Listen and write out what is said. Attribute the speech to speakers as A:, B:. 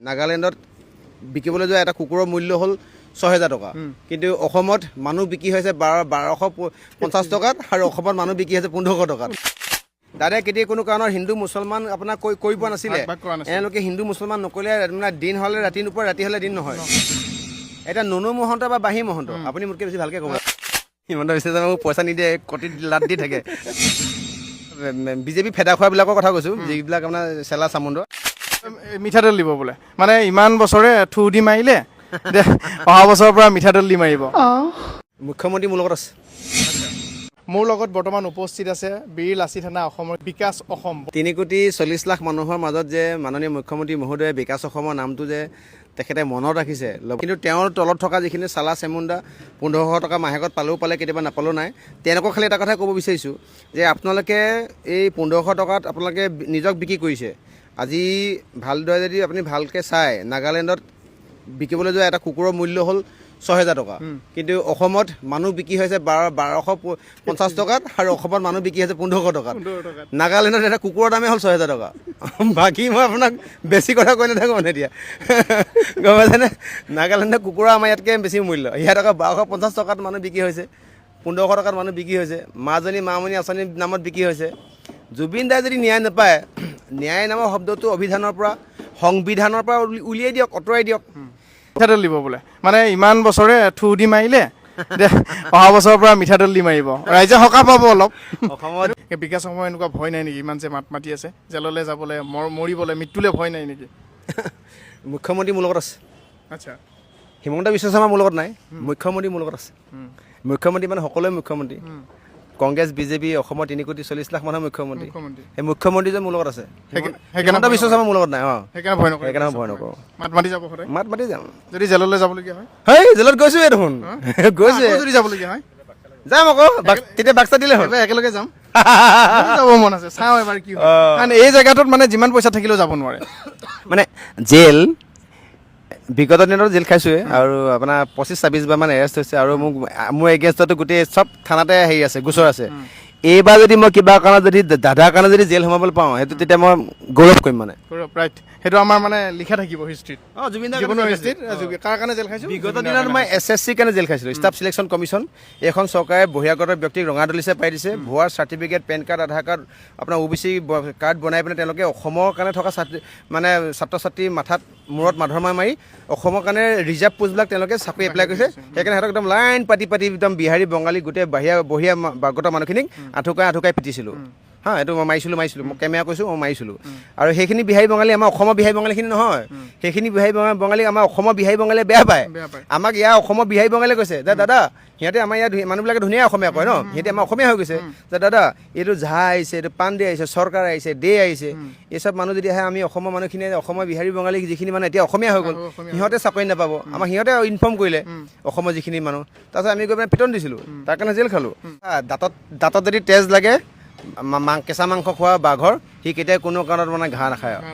A: নাগালেণ্ডত বিকিবলৈ যোৱা এটা কুকুৰৰ মূল্য হ'ল ৬,০০০ টকা, কিন্তু অসমত মানুহ বিক্ৰী হৈছে ১২৫০ টকাত আৰু অসমত মানুহ বিক্ৰী হৈছে ১৫০০ টকাত। দাদাই কেতিয়া কোনো কাৰণত হিন্দু মুছলমান আপোনাৰ কৈ পোৱা নাছিলে। এওঁলোকে হিন্দু মুছলমান নকৰিলে মানে দিন হ'লে ৰাতি নোপোৱা, ৰাতি হ'লে দিন নহয়। এতিয়া নুনু মহন্ত বা বাঁহী মহন্ত, আপুনি মোতকৈ বেছি ভালকৈ ক'ব। হিমন্ত বিশ্ব শৰ্মাই মোক পইচা নিদিয়ে, কটিত লাট দি থাকে। বিজেপি ফেদা খোৱাবিলাকৰ কথা কৈছোঁ, যিবিলাক আপোনাৰ চেলা চামুণ্ড।
B: মিঠাতেল দিব বোলে, মানে ইমান বছৰে থু দি মাৰিলে, অহা বছৰৰ পৰা মিঠাতেল দি মাৰিব।
A: মুখ্যমন্ত্ৰী মোৰ লগত আছে।
B: মোৰ লগত বৰ্তমান উপস্থিত আছে বীৰ লাচিত থানা অসমৰ বিকাশ অসম।
A: ৩,৪০,০০,০০০ মানুহৰ মাজত যে মাননীয় মুখ্যমন্ত্ৰী মহোদয়ে বিকাশ অসমৰ নামটো যে তেখেতে মনত ৰাখিছে, কিন্তু তেওঁৰ তলত থকা যিখিনি চালা চেমুণ্ডা ১৫০০ টকা মাহেকত পালেও পালে, কেতিয়াবা নাপালেও নাই। তেওঁলোকক খালি এটা কথাই ক'ব বিচাৰিছোঁ যে আপোনালোকে এই ১৫০০ টকাত আপোনালোকে নিজক বিক্ৰী কৰিছে। আজি ভালদৰে যদি আপুনি ভালকৈ চায়, নাগালেণ্ডত বিকিবলৈ যোৱা এটা কুকুৰৰ মূল্য হ'ল ৬,০০০ টকা, কিন্তু অসমত মানুহ বিক্ৰী হৈছে ১২৫০ টকাত আৰু অসমত মানুহ বিক্ৰী হৈছে ১৫০০ টকাত। নাগালেণ্ডত এটা কুকুৰৰ দামেই হ'ল ৬,০০০ টকা। বাকী মই আপোনাক বেছি কথা কৈ নাথাকোঁ মানে এতিয়া, গম পাইছেনে? নাগালেণ্ডৰ কুকুৰা আমাৰ ইয়াতকৈ বেছি মূল্য। ইয়াত আকৌ ১২৫০ টকাত মানুহ বিক্ৰী হৈছে, ১৫০০ টকাত মানুহ বিক্ৰী হৈছে, মাজনী মামনি আঁচনিৰ নামত বিক্ৰী হৈছে। জুবিন দাই যদি ন্যায় নাপায়, ন্যায় নামৰ শব্দটো অভিধানৰ পৰা সংবিধানৰ পৰা উলিয়াই দিয়ক, আঁতৰাই দিয়ক।
B: মিঠাতেল দিব বোলে, মানে ইমান বছৰে থু দি মাৰিলে, অহা বছৰৰ পৰা মিঠাতেল দি মাৰিব, ৰাইজে সকাহ পাব অলপ।
A: অসমত
B: বিকাশ অসমৰ এনেকুৱা ভয় নাই নেকি? ইমান যে মাত মাতি আছে, জেললৈ যাবলৈ, মৰিবলৈ, মৃত্যুলৈ ভয় নাই নেকি?
A: মুখ্যমন্ত্ৰী মোৰ লগত আছে।
B: আচ্ছা,
A: হিমন্ত বিশ্ব শৰ্মা মোৰ লগত নাই, মুখ্যমন্ত্ৰী মোৰ লগত আছে। মুখ্যমন্ত্ৰী মানে সকলোৱে মুখ্যমন্ত্ৰী। কংগ্ৰেছ বিজেপি অসমৰ ৩,৪০,০০,০০০ মানুহৰ মুখ্যমন্ত্ৰী। সেই মুখ্যমন্ত্ৰী যে মোৰ লগত আছে, হিমন্ত বিশ্ব শৰ্মা মোৰ লগত নাই।
B: সেইকাৰণে ভয় নকৰোঁ,
A: সেইকাৰণে ভয় নকৰোঁ।
B: মাত মাতি যাব সদায়,
A: মাত মাতি যাম।
B: যদি জেললৈ যাবলগীয়া হয়,
A: হেই জেলত গৈছোৱে দেখোন, গৈছে।
B: যদি যাবলগীয়া হয়
A: যাম আকৌ, তেতিয়া বাক্সা দিলে হ'ল।
B: একেলগে যাম, যাব মন আছে, চাওঁ এবাৰ কি হয়। কাৰণ এই জেগাটোত মানে যিমান পইচা থাকিলেও যাব নোৱাৰে।
A: মানে জেল বিগত দিনত জেল খাইছোৱে, আৰু আপোনাৰ ২৫-২৬ বাৰমান এৰেষ্ট হৈছে, আৰু মোৰ এগেইনষ্টতো গোটেই চব থানাতে হেৰি আছে, গোচৰ আছে। এইবাৰ যদি মই কিবা কাৰণত যদি দাদাৰ কাৰণে যদি জেল সোমাবলৈ পাওঁ, সেইটো তেতিয়া মই গৌৰৱ কৰিম মানে।
B: ৰাইট, সেইটো আমাৰ মানে লিখা থাকিব হিষ্ট্ৰীত।
A: জুবিন
B: জীৱনৰ হিষ্ট্ৰীত কাৰ কাৰণে জেল খাইছোঁ?
A: বিগত দিনত মই SSC কাৰণে জেল খাইছিলোঁ, ষ্টাফ চিলেকশ্যন কমিশ্যন। এইখন চৰকাৰে বহিৰাগত ব্যক্তিক ৰঙা দলিচে পাই দিছে, ভুৱা চাৰ্টিফিকেট, পেন কাৰ্ড, আধাৰ কাৰ্ড, আপোনাৰ OBC কাৰ্ড বনাই পিনে তেওঁলোকে অসমৰ কাৰণে থকা মানে ছাত্ৰ ছাত্ৰীৰ মাথাত মূৰত মাধৰ মাৰি অসমৰ কাৰণে ৰিজাৰ্ভ পোষ্টবিলাক তেওঁলোকে চাকৰি এপ্লাই কৰিছে। সেইকাৰণে সিহঁতক একদম লাইন পাতি একদম বিহাৰী বঙালী গোটেই বহিৰাগত মানুহখিনিক আঁঠুকাই পিটিছিলোঁ। এইটো মই মাৰিছিলোঁ, মই কেমেৰা কৈছোঁ, মই মাৰিছিলোঁ। আৰু সেইখিনি বিহাৰী বঙালী আমাৰ অসমৰ বিহাৰী বঙালীখিনি নহয়, সেইখিনি বিহাৰী বঙালী আমাৰ অসমৰ বিহাৰী বঙালীয়ে বেয়া পায়। আমাক ইয়াৰ অসমৰ বিহাৰী বঙালীয়ে কৈছে যে দাদা, সিহঁতে আমাৰ ইয়াত মানুহবিলাকে ধুনীয়া অসমীয়া কয় ন, সিহঁতে আমাৰ অসমীয়া হৈ গৈছে, যে দাদা এইটো ঝা আহিছে, এইটো পাণ্ডে আহিছে, চৰকাৰ আহিছে, দে আহিছে, এইচব মানুহ যদি আহে, আমি অসমৰ মানুহখিনিয়ে অসমৰ বিহাৰী বঙালী যিখিনি মানুহ এতিয়া অসমীয়া হৈ গ'ল, সিহঁতে চাকৰি নাপাব। আমাক সিহঁতে ইনফৰ্ম কৰিলে অসমৰ যিখিনি মানুহ, তাৰপিছত আমি গৈ পেলাই পিটন দিছিলোঁ, তাৰ কাৰণে জেল খালোঁ। দাঁতত যদি তেজ লাগে, কেঁচা মাংস খোৱা বাঘৰ, সি কেতিয়াও কোনো কাৰণত মানে ঘাঁহ নাখায় আৰু।